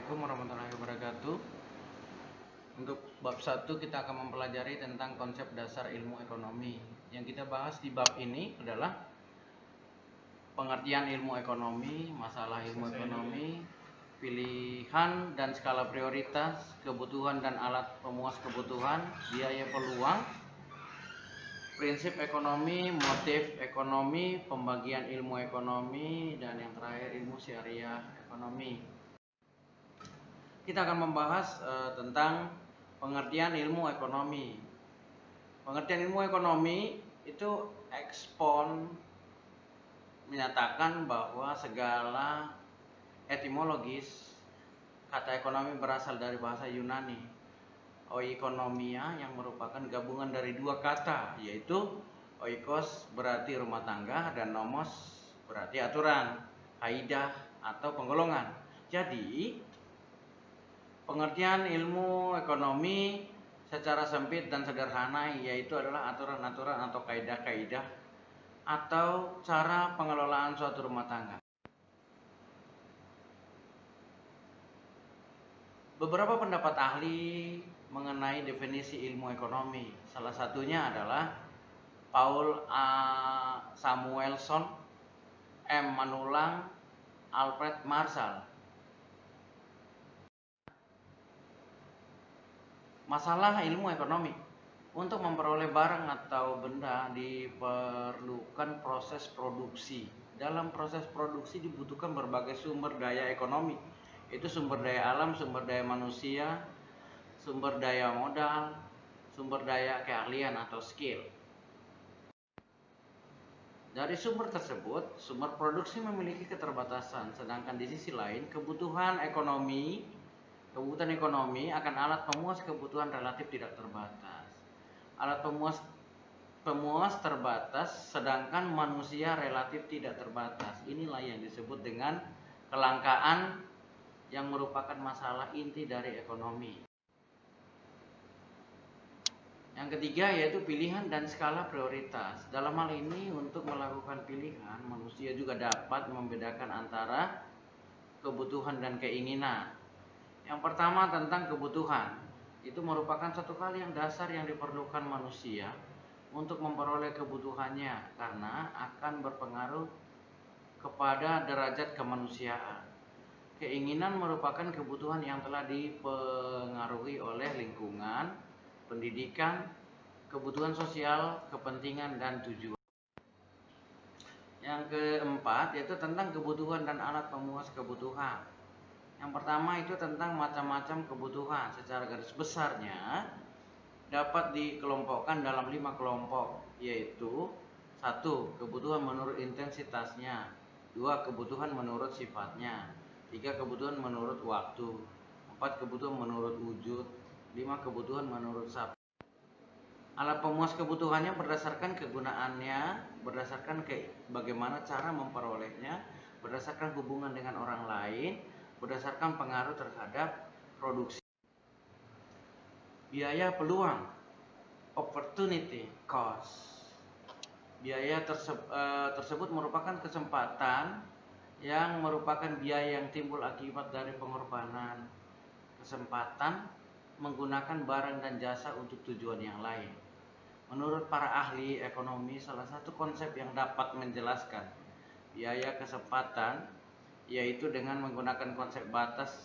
Assalamualaikum warahmatullahi wabarakatuh. Untuk bab 1 kita akan mempelajari tentang konsep dasar ilmu ekonomi. Yang kita bahas di bab ini adalah pengertian ilmu ekonomi, masalah ilmu ekonomi, pilihan dan skala prioritas, kebutuhan dan alat pemuas kebutuhan, biaya peluang, prinsip ekonomi, motif ekonomi, pembagian ilmu ekonomi, dan yang terakhir ilmu syariah ekonomi. Kita akan membahas tentang pengertian ilmu ekonomi. Pengertian ilmu ekonomi itu ekspon menyatakan bahwa segala etimologis kata ekonomi berasal dari bahasa Yunani, oikonomia, yang merupakan gabungan dari dua kata, yaitu oikos berarti rumah tangga dan nomos berarti aturan, kaidah atau penggolongan. Jadi pengertian ilmu ekonomi secara sempit dan sederhana yaitu adalah aturan-aturan atau kaidah-kaidah atau cara pengelolaan suatu rumah tangga. Beberapa pendapat ahli mengenai definisi ilmu ekonomi. Salah satunya adalah Paul A. Samuelson, M. Manulang, Alfred Marshall. Masalah ilmu ekonomi. Untuk memperoleh barang atau benda diperlukan proses produksi. Dalam proses produksi dibutuhkan berbagai sumber daya ekonomi. Itu sumber daya alam, sumber daya manusia, sumber daya modal, sumber daya keahlian atau skill. Dari sumber tersebut, sumber produksi memiliki keterbatasan, sedangkan di sisi lain kebutuhan ekonomi akan alat pemuas kebutuhan relatif tidak terbatas. Alat pemuas terbatas, sedangkan manusia relatif tidak terbatas. Inilah yang disebut dengan kelangkaan, yang merupakan masalah inti dari ekonomi. Yang ketiga yaitu pilihan dan skala prioritas. Dalam hal ini, untuk melakukan pilihan, manusia juga dapat membedakan antara kebutuhan dan keinginan. Yang pertama tentang kebutuhan. Itu merupakan satu hal yang dasar yang diperlukan manusia untuk memperoleh kebutuhannya karena akan berpengaruh kepada derajat kemanusiaan. Keinginan merupakan kebutuhan yang telah dipengaruhi oleh lingkungan, pendidikan, kebutuhan sosial, kepentingan, dan tujuan. Yang keempat yaitu tentang kebutuhan dan alat pemuas kebutuhan. Yang pertama itu tentang macam-macam kebutuhan. Secara garis besarnya dapat dikelompokkan dalam 5 kelompok, yaitu 1. Kebutuhan menurut intensitasnya, 2. Kebutuhan menurut sifatnya, 3. Kebutuhan menurut waktu, 4. Kebutuhan menurut wujud, 5. Kebutuhan menurut sabda. Alat pemuas kebutuhannya berdasarkan kegunaannya, berdasarkan bagaimana cara memperolehnya, berdasarkan hubungan dengan orang lain, berdasarkan pengaruh terhadap produksi. Biaya peluang, opportunity cost. Biaya tersebut merupakan kesempatan yang merupakan biaya yang timbul akibat dari pengorbanan kesempatan menggunakan barang dan jasa untuk tujuan yang lain. Menurut para ahli ekonomi, salah satu konsep yang dapat menjelaskan biaya kesempatan yaitu dengan menggunakan konsep batas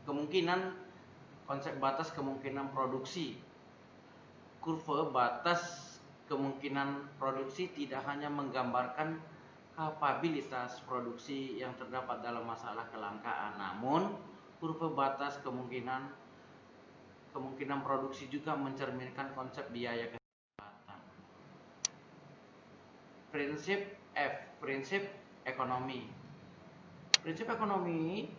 kemungkinan produksi. Kurva batas kemungkinan produksi tidak hanya menggambarkan kapabilitas produksi yang terdapat dalam masalah kelangkaan, namun kurva batas kemungkinan produksi juga mencerminkan konsep biaya kesempatan. Prinsip ekonomi. Prinsip ekonomi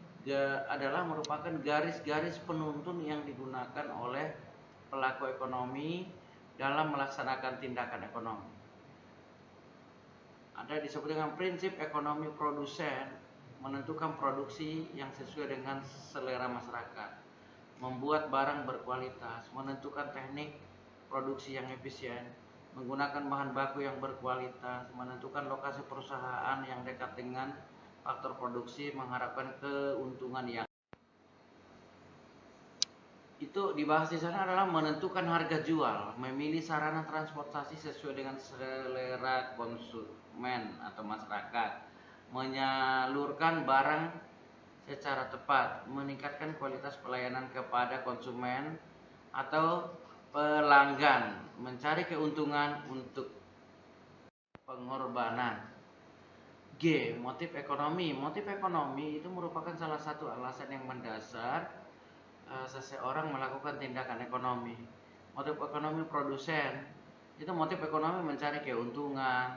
adalah merupakan garis-garis penuntun yang digunakan oleh pelaku ekonomi dalam melaksanakan tindakan ekonomi. Ada disebut dengan prinsip ekonomi produsen, menentukan produksi yang sesuai dengan selera masyarakat, membuat barang berkualitas, menentukan teknik produksi yang efisien, menggunakan bahan baku yang berkualitas, menentukan lokasi perusahaan yang dekat dengan faktor produksi mengharapkan keuntungan yang itu dibahas di sana adalah menentukan harga jual, memilih sarana transportasi sesuai dengan selera konsumen atau masyarakat, menyalurkan barang secara tepat, meningkatkan kualitas pelayanan kepada konsumen atau pelanggan, mencari keuntungan untuk pengorbanan. G. Motif ekonomi. Motif ekonomi itu merupakan salah satu alasan yang mendasar seseorang melakukan tindakan ekonomi. Motif ekonomi produsen itu motif ekonomi mencari keuntungan,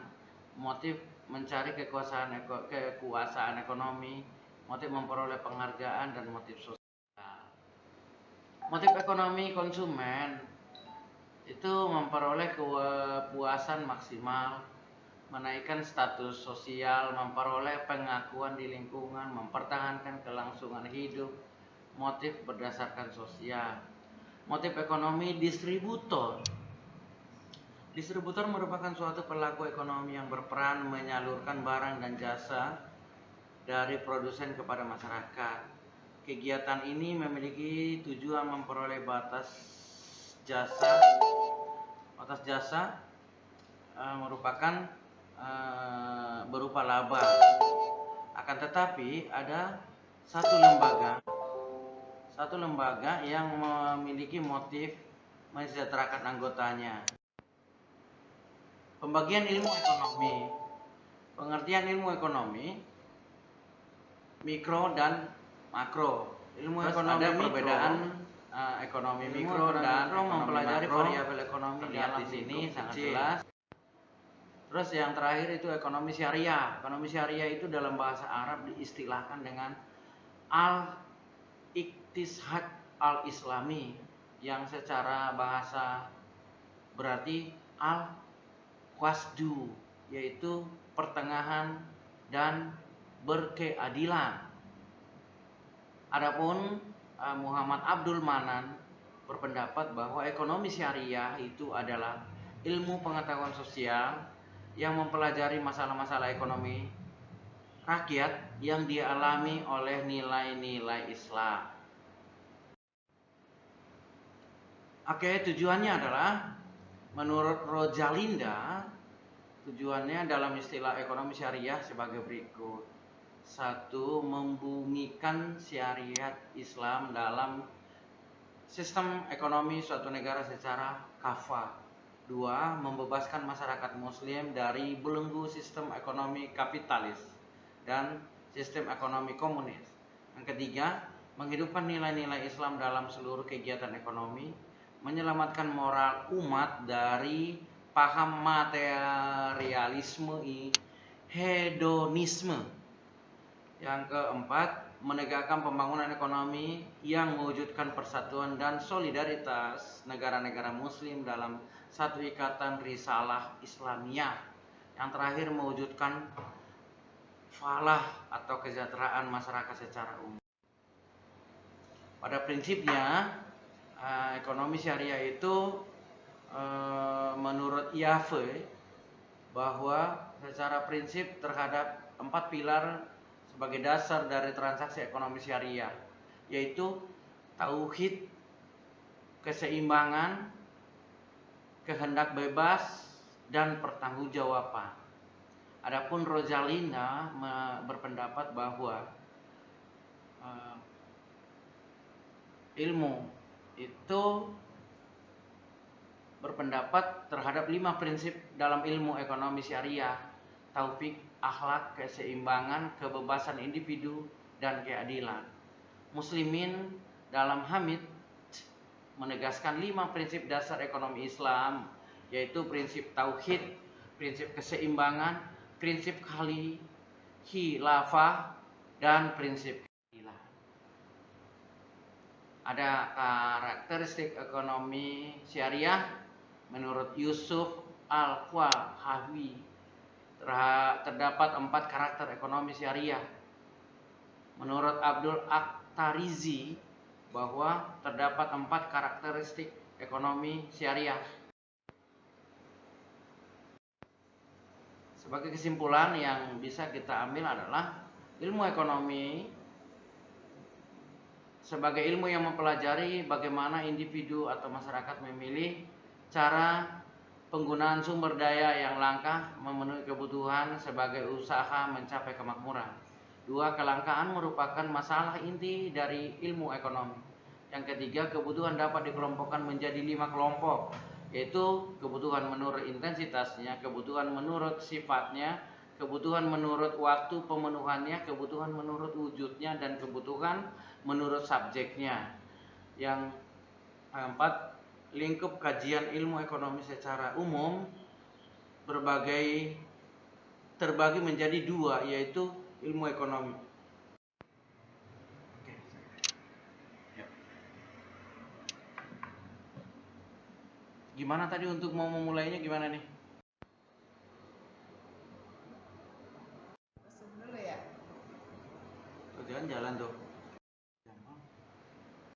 motif mencari kekuasaan ekonomi, motif memperoleh penghargaan, dan motif sosial. Motif ekonomi konsumen itu memperoleh kepuasan maksimal, menaikkan status sosial, memperoleh pengakuan di lingkungan, mempertahankan kelangsungan hidup. Motif berdasarkan sosial. Motif ekonomi distributor. Distributor merupakan suatu pelaku ekonomi yang berperan menyalurkan barang dan jasa dari produsen kepada masyarakat. Kegiatan ini memiliki tujuan memperoleh batas jasa merupakan berupa laba. Akan tetapi ada satu lembaga yang memiliki motif mensejahterakan anggotanya. Pembagian ilmu ekonomi. Pengertian ilmu ekonomi mikro dan makro. Ilmu ekonomi ada perbedaan ekonomi mikro dan makro, mempelajari variabel ekonomi terlihat di sini sangat jelas. Terus yang terakhir itu ekonomi syariah. Ekonomi syariah itu dalam bahasa Arab diistilahkan dengan al-iqtisad al-islami, yang secara bahasa berarti al-wasdu, yaitu pertengahan dan berkeadilan. Adapun Muhammad Abdul Manan berpendapat bahwa ekonomi syariah itu adalah ilmu pengetahuan sosial yang mempelajari masalah-masalah ekonomi rakyat yang dialami oleh nilai-nilai Islam. Oke, tujuannya adalah menurut Rojalinda, tujuannya dalam istilah ekonomi syariah sebagai berikut. 1. Membumikan syariat Islam dalam sistem ekonomi suatu negara secara kafah. 2. Membebaskan masyarakat muslim dari belenggu sistem ekonomi kapitalis dan sistem ekonomi komunis. Yang ketiga, menghidupkan nilai-nilai Islam dalam seluruh kegiatan ekonomi, menyelamatkan moral umat dari paham materialisme, hedonisme. Yang keempat, menegakkan pembangunan ekonomi yang mewujudkan persatuan dan solidaritas negara-negara muslim dalam satu ikatan risalah Islamiyah. Yang terakhir, mewujudkan falah atau kesejahteraan masyarakat secara umum. Pada prinsipnya, ekonomi syariah itu menurut IAFE bahwa secara prinsip terhadap 4 pilar sebagai dasar dari transaksi ekonomi syariah, yaitu tauhid, keseimbangan, kehendak bebas, dan pertanggungjawaban. Adapun Rojalinda berpendapat bahwa ilmu itu berpendapat terhadap 5 prinsip dalam ilmu ekonomi syariah: taufik, akhlak, keseimbangan, kebebasan individu, dan keadilan. Muslimin dalam Hamid menegaskan 5 prinsip dasar ekonomi Islam, yaitu prinsip tauhid, prinsip keseimbangan, prinsip khilafah, dan prinsip keadilan. Ada karakteristik ekonomi syariah menurut Yusuf Al-Qahawi. Terdapat 4 karakter ekonomi syariah. Menurut Abdul Aktarizi bahwa terdapat 4 karakteristik ekonomi syariah. Sebagai kesimpulan yang bisa kita ambil adalah Ilmu ekonomi sebagai ilmu yang mempelajari bagaimana individu atau masyarakat memilih cara penggunaan sumber daya yang langka memenuhi kebutuhan sebagai usaha mencapai kemakmuran. 2. Kelangkaan merupakan masalah inti dari ilmu ekonomi. Yang ketiga, kebutuhan dapat dikelompokkan menjadi 5 kelompok, yaitu kebutuhan menurut intensitasnya, kebutuhan menurut sifatnya, kebutuhan menurut waktu pemenuhannya, kebutuhan menurut wujudnya, dan kebutuhan menurut subjeknya. Yang keempat, lingkup kajian ilmu ekonomi secara umum terbagi menjadi 2, yaitu ilmu ekonomi. Gimana tadi untuk mau memulainya gimana nih? Dulu ya. Jalan tuh.